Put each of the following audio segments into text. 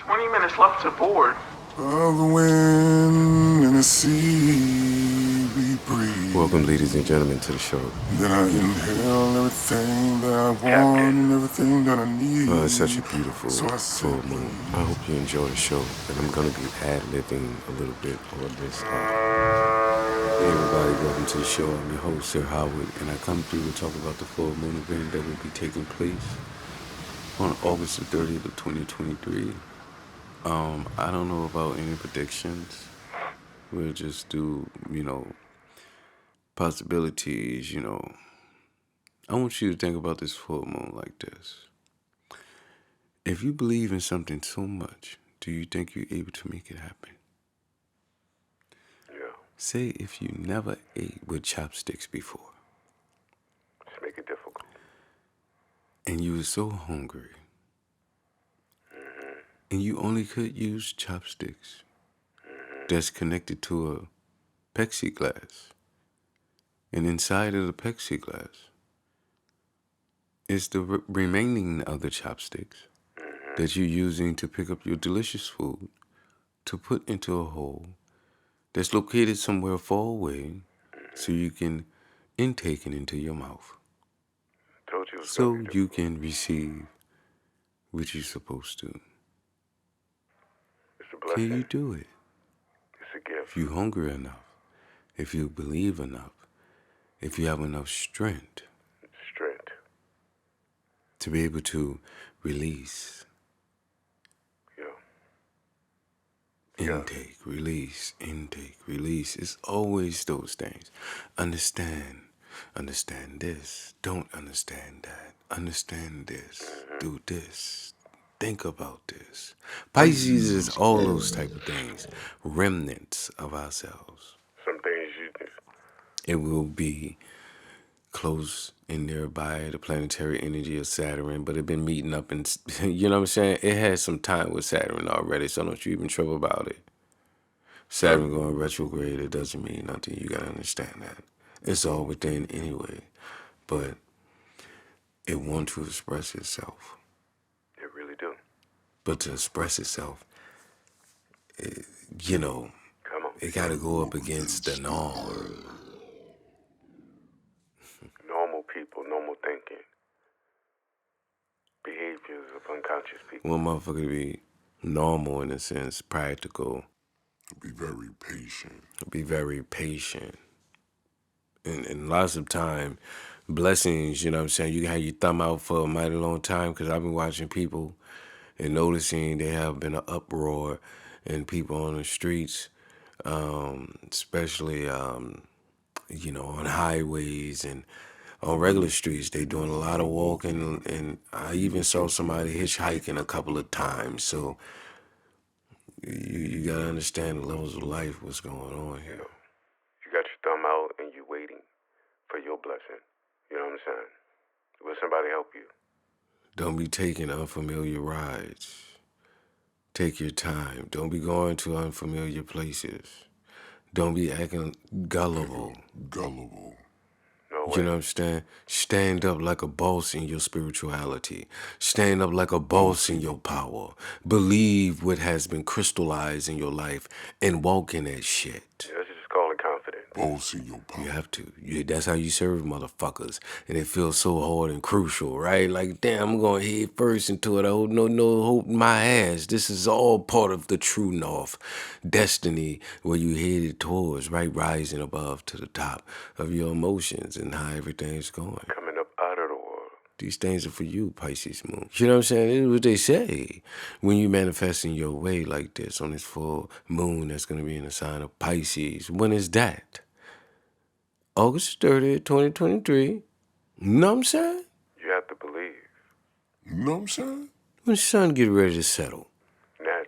20 minutes left to board. Of the wind and the sea we breathe. Welcome, ladies and gentlemen, to the show. Then I inhale everything that I want and everything that I need. It's such a beautiful So I full simply moon. I hope you enjoy the show, and I'm going to be ad-libbing a little bit on this. Hey everybody, welcome to the show. I'm your host, Sir Howard, and I come through to talk about the full moon event that will be taking place on August the 30th of 2023. I don't know about any predictions. We'll just do, possibilities, I want you to think about this full moon like this. If you believe in something so much, do you think you're able to make it happen? Yeah. Say if you never ate with chopsticks before. Just make it difficult. And you were so hungry. And you only could use chopsticks that's connected to a plexiglass. And inside of the plexiglass is the remaining of the chopsticks that you're using to pick up your delicious food to put into a hole that's located somewhere far away so you can intake it into your mouth. Told you it was So gonna be you difficult. can receive what you're supposed to. It's a Can blessing. you do it? It's a gift. If you're hungry enough, if you believe enough, if you have enough strength Strength. to be able to release, Yeah. intake, release, intake, release. It's always those things. Understand this, don't understand that. Understand this, do this, think about this. Pisces is all those type of things, remnants of ourselves. Some things you It will be close and nearby the planetary energy of Saturn, but it been meeting up and, you know what I'm saying? It has some time with Saturn already, so don't you even trouble about it. Saturn going retrograde, it doesn't mean nothing. You gotta understand that. It's all within anyway, but it wants to express itself. really do. But to express itself, it, Come on. it gotta go up against the norm. Normal people, normal thinking. Behaviors of unconscious people. One motherfucker to be normal in a sense, practical, be very patient. be very patient. And lots of time, blessings, you know what I'm saying? You can have your thumb out for a mighty long time because I've been watching people and noticing there have been an uproar and people on the streets, especially, on highways and on regular streets. They doing a lot of walking, and I even saw somebody hitchhiking a couple of times. So you gotta understand the levels of life, what's going on here. You got your thumb out and you waiting for your blessing. You know what I'm saying? Will somebody help you? Don't be taking unfamiliar rides. Take your time. Don't be going to unfamiliar places. Don't be acting gullible. Gullible. No way. You know what I'm saying? Stand up like a boss in your spirituality. Stand up like a boss in your power. Believe what has been crystallized in your life and walk in that shit. Let's just call it confident. Boss in your power. You have to. That's how you serve motherfuckers. And it feels so hard and crucial, right? Like, damn, I'm going head first into it. I hope no hope my ass. This is all part of the true north. Destiny where you headed towards, right? Rising above to the top of your emotions and how everything's going. Coming up out of the world. These things are for you, Pisces moon. You know what I'm saying? This is what they say. When you manifest in your way like this on this full moon that's going to be in the sign of Pisces. When is that? August 30th, 2023. You know what I'm saying? You have to believe. You know what I'm saying? When the sun get ready to settle. Natural.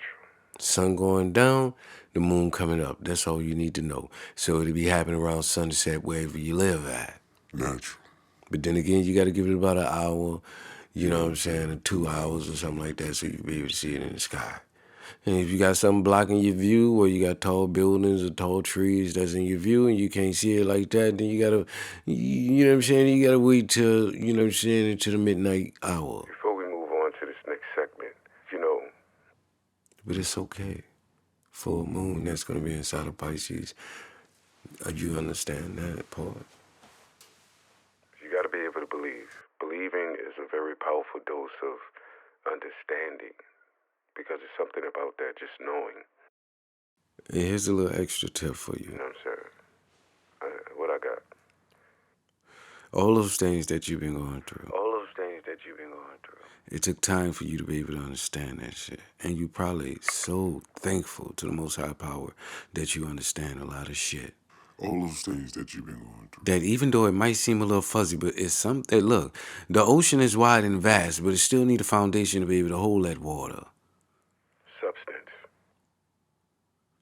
Sun going down, the moon coming up. That's all you need to know. So it'll be happening around sunset wherever you live at. Natural. But then again, you got to give it about an hour, you know what I'm saying, or 2 hours or something like that so you can be able to see it in the sky. And if you got something blocking your view or you got tall buildings or tall trees that's in your view and you can't see it like that, then you got to, you know what I'm saying, you got to wait till, you know what I'm saying, until the midnight hour. Before we move on to this next segment, But it's okay. Full moon that's going to be inside of Pisces. You understand that part? You got to be able to believe. Believing is a very powerful dose of understanding because it's something about that, just knowing. And here's a little extra tip for you. You know what I'm saying? What I got? All those things that you've been going through. It took time for you to be able to understand that shit. And you probably so thankful to the Most High Power that you understand a lot of shit. All those things that you've been going through. That even though it might seem a little fuzzy, but it's something. Look, the ocean is wide and vast, but it still need a foundation to be able to hold that water. Substance.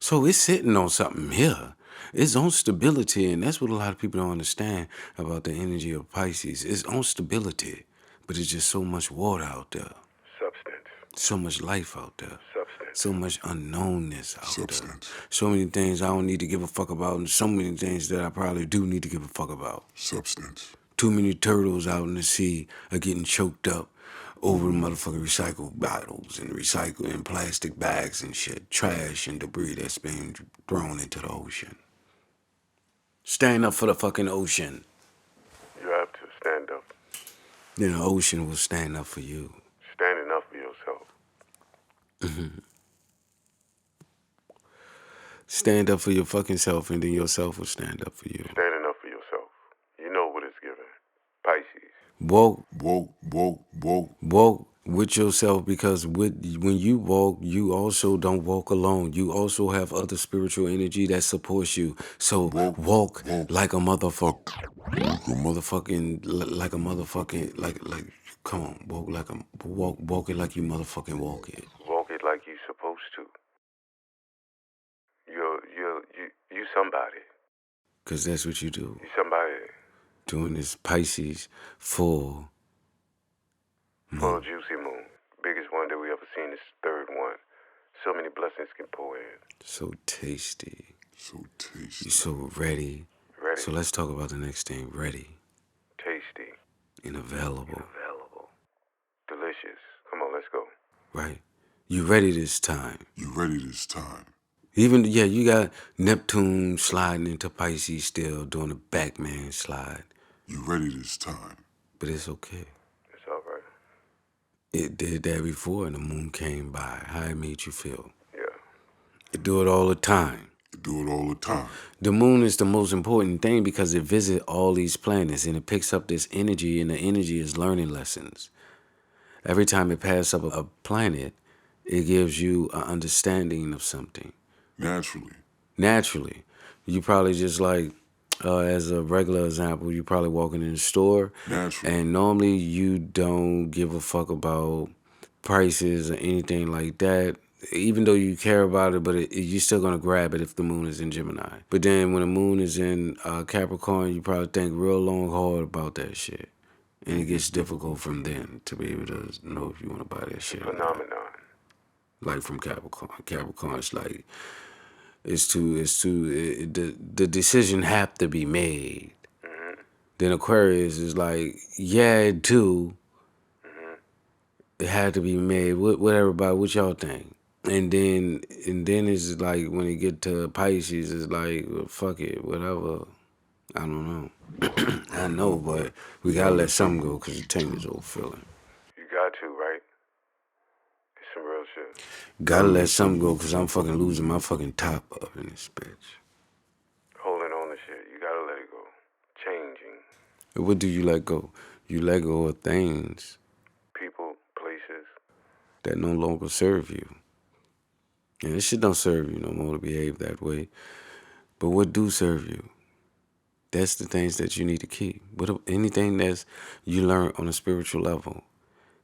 So it's sitting on something here. It's on stability, and that's what a lot of people don't understand about the energy of Pisces. It's on stability, but it's just so much water out there. Substance. So much life out there. Substance. So much unknownness out Substance. there. So many things I don't need to give a fuck about, and so many things that I probably do need to give a fuck about. Substance. Too many turtles out in the sea are getting choked up over motherfucking recycled bottles and recycling plastic bags and shit, trash and debris that's being thrown into the ocean. Stand up for the fucking ocean. You have to stand up. Then the ocean will stand up for you. Standing up for yourself. Stand up for your fucking self, and then yourself will stand up for you. Standing up for yourself. You know what it's given. Pisces. Walk Woke. with yourself, because when you walk, you also don't walk alone. You also have other spiritual energy that supports you. So walk like a motherfucker. Like a motherfucking, like, come on, walk it like you motherfucking walk it. Walk it like you supposed to. You somebody. Because that's what you do. You somebody. Doing this Pisces full Full juicy moon. Biggest one that we ever seen is third one. So many blessings can pour in. so tasty. So tasty. You so ready. Ready. So let's talk about the next thing. Ready Tasty. and available. Delicious. Come on, let's go. Right? You ready this time. You ready this time. Even, yeah, you got Neptune sliding into Pisces still, doing the Batman slide. You ready this time. But it's okay. It's all right. It did that before and the moon came by. How it made you feel? Yeah. It do it all the time. You do it all the time. The moon is the most important thing because it visits all these planets and it picks up this energy, and the energy is learning lessons. Every time it passes up a planet, it gives you an understanding of something. Naturally. You probably just like, as a regular example, you probably walking in the store. Naturally. And normally you don't give a fuck about prices or anything like that, even though you care about it, but you're still going to grab it if the moon is in Gemini. But then when the moon is in Capricorn, you probably think real long, hard about that shit. And it gets difficult from then to be able to know if you want to buy that shit or not. Phenomenon. Like from Capricorn. Capricorn's like, the decision have to be made. Mm-hmm. Then Aquarius is like, yeah, it do. Mm-hmm. It had to be made. What everybody, what y'all think? And then it's like when it get to Pisces, it's like, well, fuck it, whatever. I don't know. I know, but we gotta let something go because it changes old feeling. You got to, right? It's some real shit. Gotta let something go because I'm fucking losing my fucking top up in this bitch. Holding on to shit. You gotta let it go. Changing. What do you let go? You let go of things People, places. that no longer serve you. And this shit don't serve you no more to behave that way. But what do serve you? That's the things that you need to keep. Anything that's you learn on a spiritual level,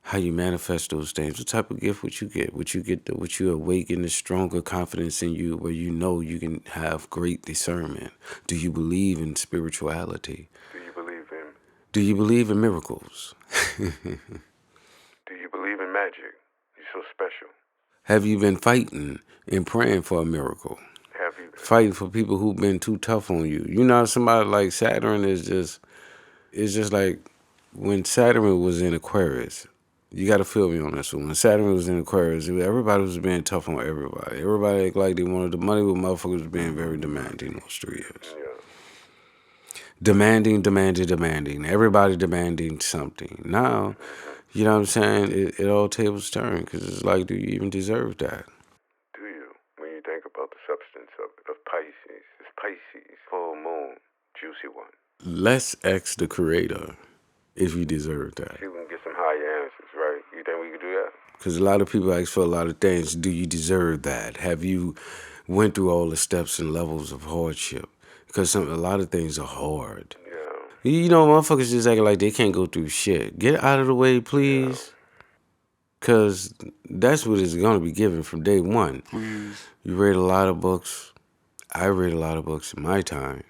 how you manifest those things, what type of gift would you get? Would you awaken a stronger confidence in you where you know you can have great discernment? Do you believe in spirituality? Do you believe in? Do you believe in miracles? Do you believe in magic? You're so special. Have you been fighting and praying for a miracle? Have you? Fighting for people who've been too tough on you. You know, somebody like Saturn is just, it's just like when Saturn was in Aquarius, You got to feel me on this one. When Saturn was in Aquarius, everybody was being tough on everybody. Everybody acted like they wanted the money, but motherfuckers was being very demanding those 3 years. Yeah. Demanding. Everybody demanding something. Now, you know what I'm saying? It all tables turn because it's like, do you even deserve that? Do you? When you think about the substance of Pisces, it's Pisces, full moon, juicy one. Let's ask the creator if you deserve that. See if we can get some higher answers, right? You think we could do that? Because a lot of people ask for a lot of things. Do you deserve that? Have you went through all the steps and levels of hardship? Because a lot of things are hard. Yeah. You know, motherfuckers just acting like they can't go through shit. Get out of the way, please. Because that's what it's going to be given from day one. Please. You read a lot of books. I read a lot of books in my time.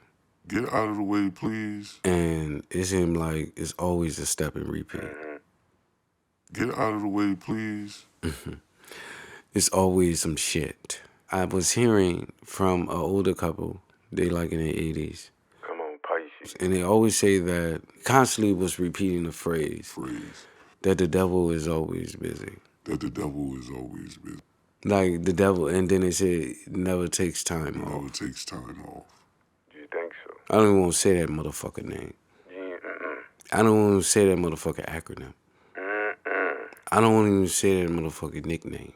Get out of the way, please. And it seemed like it's always a step and repeat. Get out of the way, please. It's always some shit. I was hearing from an older couple, they like in their 80s. Come on, Pisces. And they always say that, constantly was repeating the phrase that the devil is always busy. That the devil is always busy. Like the devil, and then they say it never takes time off. Never takes time off. Do you think so? I don't even want to say that motherfucking name. I don't want to say that motherfucking acronym. I don't want to even say that motherfucking nickname.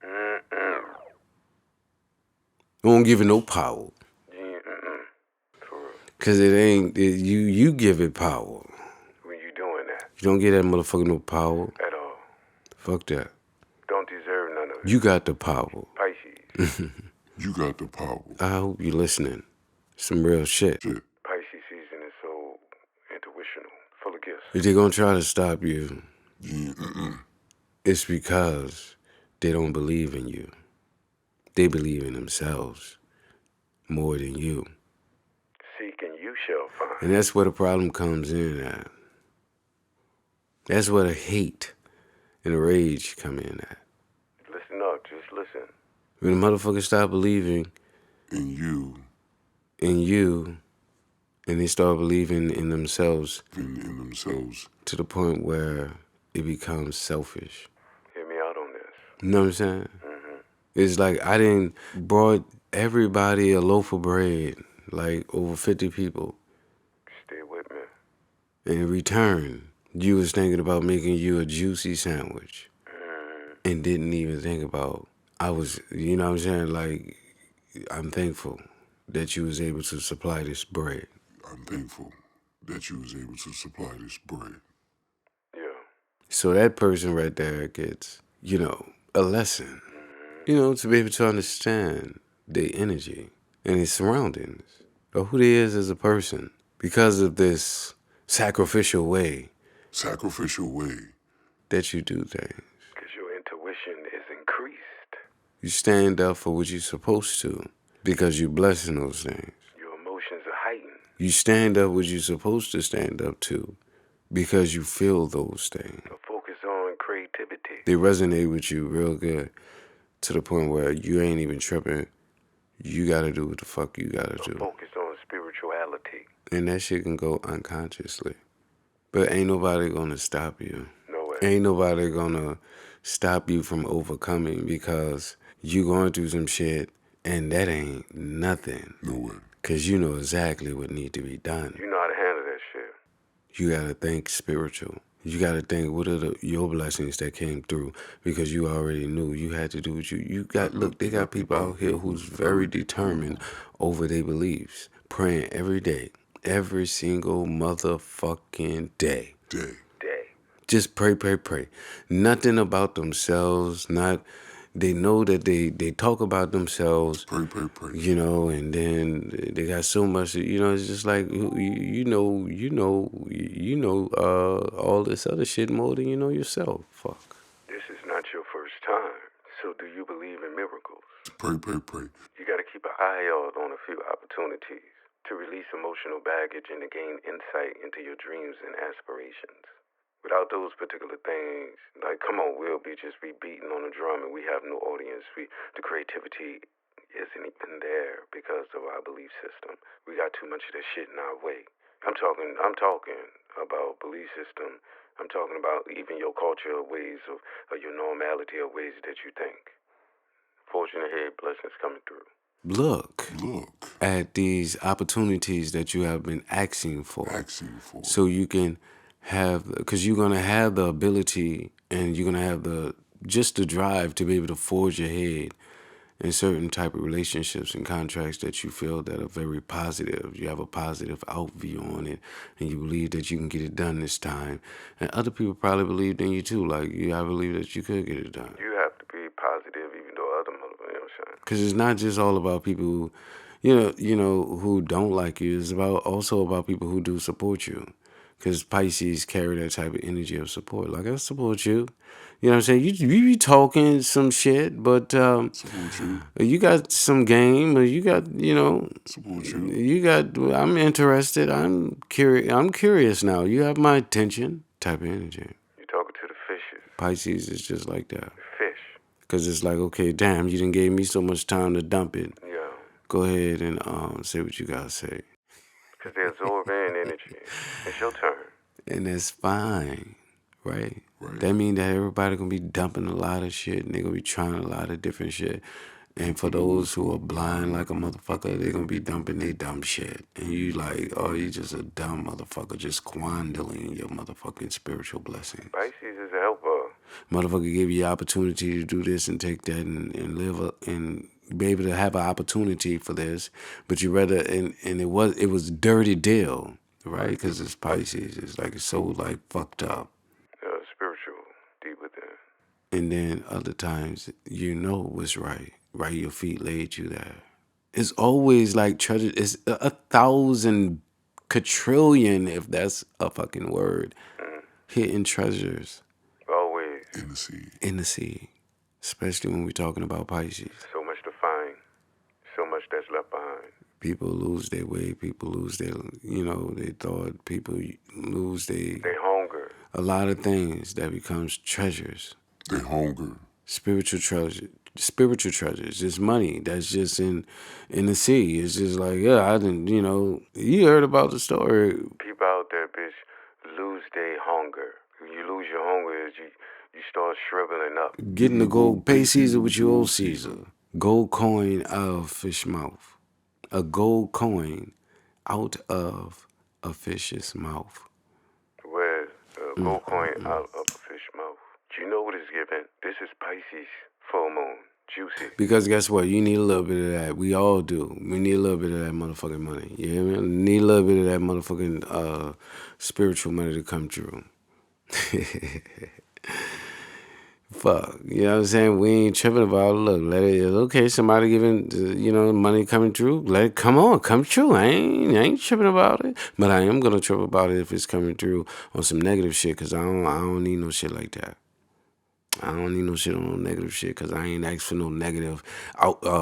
I won't give it no power. Cause it ain't you give it power. When you doing that? You don't give that motherfucker no power. At all. Fuck that. Don't deserve none of it. You got the power. Pisces. You got the power. I hope you're listening. Some real shit. Pisces season is so intuitional, full of gifts. If they're gonna try to stop you, Yeah. it's because they don't believe in you. They believe in themselves more than you. Seek and you shall find. And that's where the problem comes in at. That's where the hate and the rage come in at. Listen up, just listen. When the motherfuckers stop believing In you. And they start believing in themselves In themselves. to the point where it becomes selfish. Hear me out on this. You know what I'm saying? It's like I didn't brought everybody a loaf of bread, like over 50 people. Stay with me. In return, you was thinking about making you a juicy sandwich and didn't even think about, you know what I'm saying? Like, I'm thankful that you was able to supply this bread. I'm thankful that you was able to supply this bread. Yeah. So that person right there gets, a lesson, to be able to understand their energy and their surroundings or who they is as a person because of this sacrificial way that you do things. Because your intuition is increased. You stand up for what you're supposed to because you're blessing those things. Your emotions are heightened. You stand up what you're supposed to stand up to because you feel those things. So focus on creativity. They resonate with you real good to the point where you ain't even tripping. You got to do what the fuck you got to do. Focus on spirituality. And that shit can go unconsciously. But ain't nobody going to stop you. No way. Ain't nobody going to stop you from overcoming because you going through some shit and that ain't nothing. No way. Because you know exactly what need to be done. You know how to handle that shit. You got to think spiritual. You got to think what are your blessings that came through because you already knew you had to do what you got. Look, they got people out here who's very determined over their beliefs, praying every day, every single motherfucking day. Day. Just pray. Nothing about themselves, they know that they talk about themselves. Pray. And then they got so much, it's just like, all this other shit more than you know yourself. Fuck. This is not your first time. So do you believe in miracles? Pray. You got to keep an eye out on a few opportunities to release emotional baggage and to gain insight into your dreams and aspirations. Without those particular things, like, come on, we'll just be beating on the drum and we have no audience. The creativity isn't even there because of our belief system. We got too much of that shit in our way. I'm talking about belief system I'm talking about even your culture or ways of your normality or ways that you think. Fortune ahead, blessings coming through. Look Look. at these opportunities that you have been asking for. Asking for. So you can have, because you're going to have the ability and you're going to have just the drive to be able to forge ahead in certain type of relationships and contracts that you feel that are very positive. You have a positive outview on it, and you believe that you can get it done this time. And other people probably believed in you too. Like, I believe that you could get it done. You have to be positive, even though other motherfuckers, you know what I'm saying? Because it's not just all about people who, who don't like you. It's also about people who do support you. Because Pisces carry that type of energy of support. Like, I support you. You know what I'm saying? You be talking some shit, but Support you. you got some game, or you got, Support you. you got, I'm interested. I'm curious now. You have my attention type of energy. You're talking to the fishes. Pisces is just like that. Fish. Because it's like, okay, damn, you done gave me so much time to dump it. Yeah. Go ahead and say what you gotta say. Because they absorb in energy. It's your turn. And that's fine, right? Right. That mean that everybody gonna be dumping a lot of shit, and they gonna be trying a lot of different shit. And for those who are blind like a motherfucker, they gonna be dumping their dumb shit. And you like, oh, you just a dumb motherfucker, just squandering your motherfucking spiritual blessings. Pisces is a helper. Motherfucker gave you the opportunity to do this and take that and live and be able to have an opportunity for this, but you rather and it was dirty deal, right? Because it's Pisces. It's like it's so like fucked up. Spiritual, deep within. And then other times you know what's right. Right, your feet laid you there. It's always like treasure. It's 1,000 quadrillion, if that's a fucking word, hidden treasures. Always. In the sea. In the sea. Especially when we're talking about Pisces. So much to find. So much that's left behind. People lose their way. People lose their, they thought. People lose They hunger. a lot of things that becomes treasures. They hunger. Spiritual treasures. It's money that's just in the sea. It's just like, yeah, I didn't, you heard about the story. People out there, bitch, lose their hunger. When you lose your hunger, you start shriveling up. Getting the gold, pay Caesar what you owe Caesar. Gold coin out of fish mouth. A gold coin out of a fish's mouth. Where's a gold coin out of a fish mouth? Do you know what it's giving? This is Pisces full moon. Juicy. Because guess what? You need a little bit of that. We all do. We need a little bit of that motherfucking money. You hear me? Need a little bit of that motherfucking spiritual money to come true. Fuck. You know what I'm saying? We ain't tripping about it. Look, let it, okay, somebody giving, money coming through. Let it come true. I ain't tripping about it. But I am going to trip about it if it's coming through on some negative shit, because I don't need no shit like that. I don't need no shit on no negative shit, because I ain't asked for no negative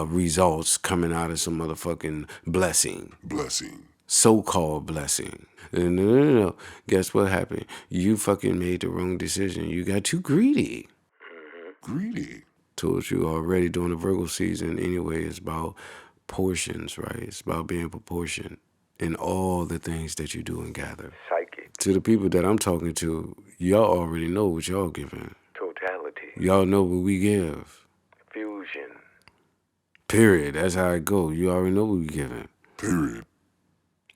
results coming out of some motherfucking blessing. So-called blessing. No. Guess what happened? You fucking made the wrong decision. You got too greedy. Greedy. Told you already during the Virgo season anyway, it's about portions, right? It's about being proportioned in all the things that you do and gather. Psychic. To the people that I'm talking to, y'all already know what y'all giving. Totality. Y'all know what we give. Fusion. Period. That's how it go. You already know what we giving. Period.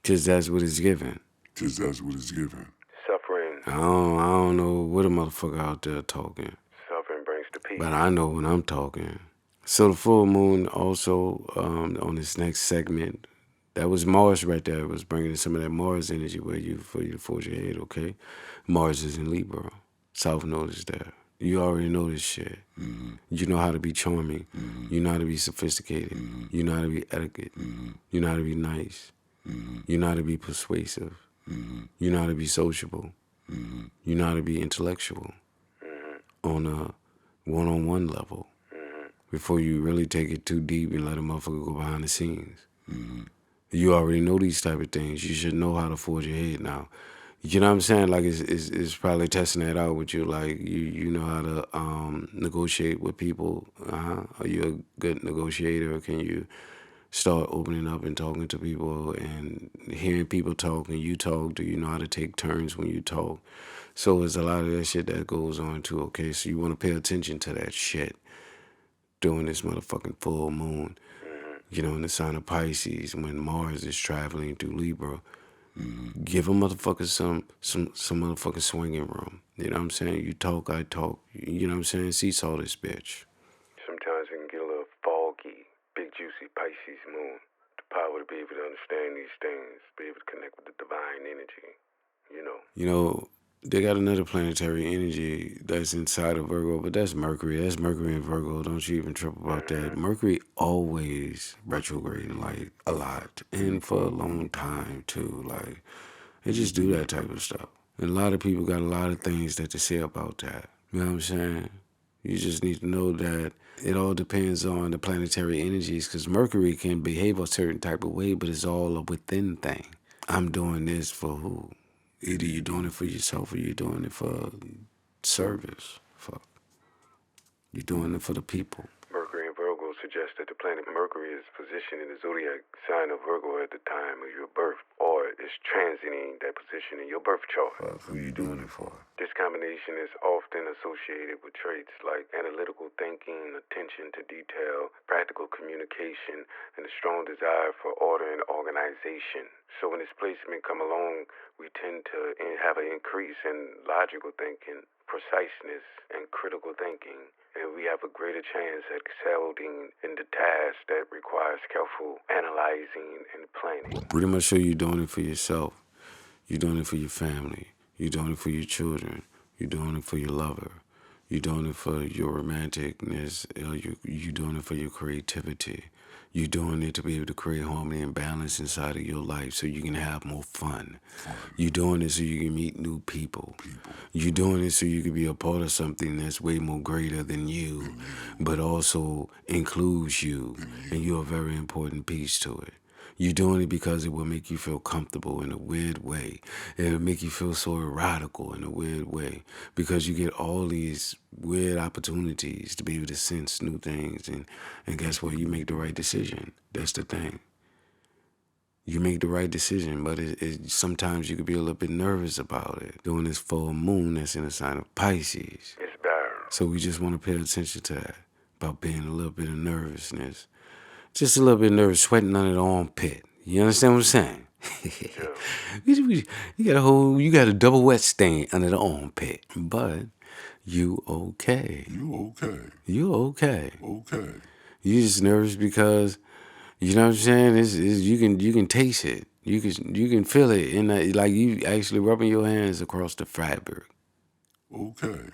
Because that's what it's giving. Suffering. I don't know what a motherfucker out there talking. Suffering brings the peace. But I know when I'm talking. So the full moon also on this next segment, that was Mars right there. It was bringing in some of that Mars energy for you to forge your head, okay? Mars is in Libra. South Node is there. You already know this shit. Mm-hmm. You know how to be charming. Mm-hmm. You know how to be sophisticated. Mm-hmm. You know how to be etiquette. Mm-hmm. You know how to be nice. Mm-hmm. You know how to be persuasive. Mm-hmm. You know how to be sociable. Mm-hmm. You know how to be intellectual on a one-on-one level before you really take it too deep and let a motherfucker go behind the scenes. Mm-hmm. You already know these type of things. You should know how to forge your head now. You know what I'm saying? Like it's probably testing that out with you. Like you know how to negotiate with people. Are you a good negotiator? Can you start opening up and talking to people and hearing people talk and you talk. Do you know how to take turns when you talk? So there's a lot of that shit that goes on too, okay? So you want to pay attention to that shit during this motherfucking full moon. You know, in the sign of Pisces, when Mars is traveling through Libra, give a motherfucker some motherfucking swinging room. You know what I'm saying? You talk, I talk. You know what I'm saying? Seesaw this bitch. Sometimes it can get a little foggy. Big juicy Pisces moon. The power to be able to understand these things, be able to connect with the divine energy. You know, they got another planetary energy that's inside of Virgo, but that's Mercury. That's Mercury in Virgo. Don't you even trip about that. Mercury always retrograde, like, a lot. And for a long time, too. Like, they just do that type of stuff. And a lot of people got a lot of things that they say about that. You know what I'm saying? You just need to know that it all depends on the planetary energies, because Mercury can behave a certain type of way, but it's all a within thing. I'm doing this for who? Either you're doing it for yourself or you're doing it for service. You're doing it for the people. Mercury in Virgo suggests that the planet Mercury is positioned in the zodiac sign of Virgo at the time of your birth, or is transiting that position in your birth chart. Who you doing it for? This combination is often associated with traits like analytical thinking, attention to detail, practical communication, and a strong desire for order and organization. So when this placement come along, we tend to have an increase in logical thinking, preciseness, and critical thinking. And we have a greater chance at excelling in the task that requires careful analyzing and planning. Pretty much sure you're doing it for yourself. You're doing it for your family. You're doing it for your children. You're doing it for your lover. You're doing it for your romanticness. You're doing it for your creativity. You're doing it to be able to create harmony and balance inside of your life so you can have more fun. You're doing it so you can meet new people. You're doing it so you can be a part of something that's way more greater than you, but also includes you, and you're a very important piece to it. You're doing it because it will make you feel comfortable in a weird way. It'll make you feel so erotical in a weird way because you get all these weird opportunities to be able to sense new things. And guess what? You make the right decision. That's the thing. You make the right decision, but sometimes you could be a little bit nervous about it. During this full moon that's in the sign of Pisces. It's barren. So we just want to pay attention to that, about being a little bit of nervousness. Just a little bit nervous, sweating under the armpit. You understand what I'm saying? You got a double wet stain under the armpit, but you okay. You okay? You okay. Okay. You just nervous because you know what I'm saying. You can taste it. You can feel it in that, like you actually rubbing your hands across the fabric. Okay.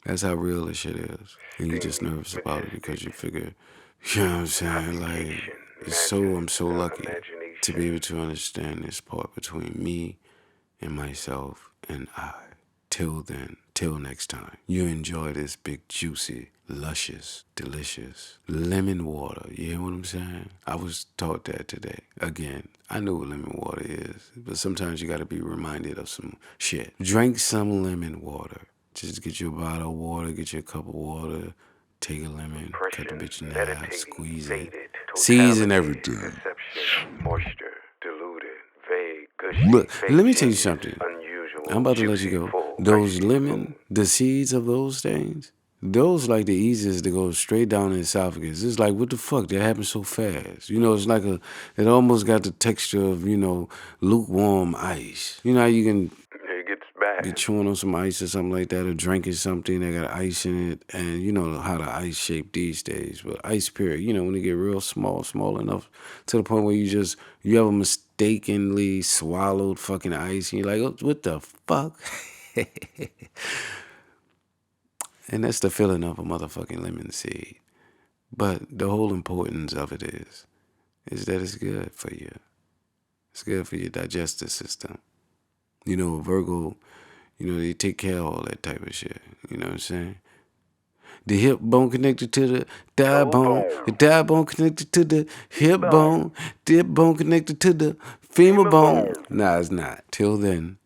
That's how real this shit is, and you're just nervous about it because you figure. You know what I'm saying? Like, I'm so lucky to be able to understand this part between me and myself and I. Till then, till next time, you enjoy this big, juicy, luscious, delicious lemon water. You hear what I'm saying? I was taught that today. Again, I know what lemon water is, but sometimes you gotta be reminded of some shit. Drink some lemon water. Just get you a bottle of water, get you a cup of water, take a lemon, cut the bitch in half, squeeze it, season everything. Perception, moisture, diluted, vague, gushy, Look, fake, let me tell you something. unusual, I'm about to let you juicy, go. full, Those Pisces lemon, moon. the seeds of those things, those like the easiest to go straight down the esophagus. It's like, what the fuck? That happened so fast. You know, it's like it almost got the texture of, lukewarm ice. You know how you can It gets bad. get chewing on some ice or something like that, or drinking something that got ice in it, and you know how the ice shape these days. But ice period, when they get real small enough to the point where you have a mistakenly swallowed fucking ice, and you're like, oh, what the fuck? And that's the feeling of a motherfucking lemon seed. But the whole importance of it is that it's good for you. It's good for your digestive system. Virgo, they take care of all that type of shit. You know what I'm saying? The hip bone connected to the thigh bone. The thigh bone connected to the hip bone. The hip bone connected to the femur bone. Nah, it's not. Till then,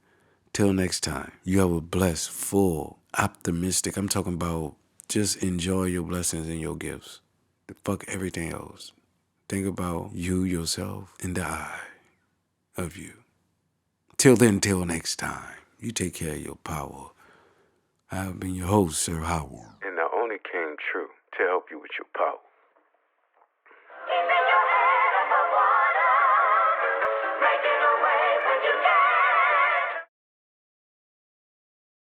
till next time, you have a blessed, full, optimistic. I'm talking about just enjoy your blessings and your gifts. Fuck everything else. Think about you, yourself, and the I of you. Till then, till next time, you take care of your power. I have been your host, Sir Howard. And I only came true to help you with your power.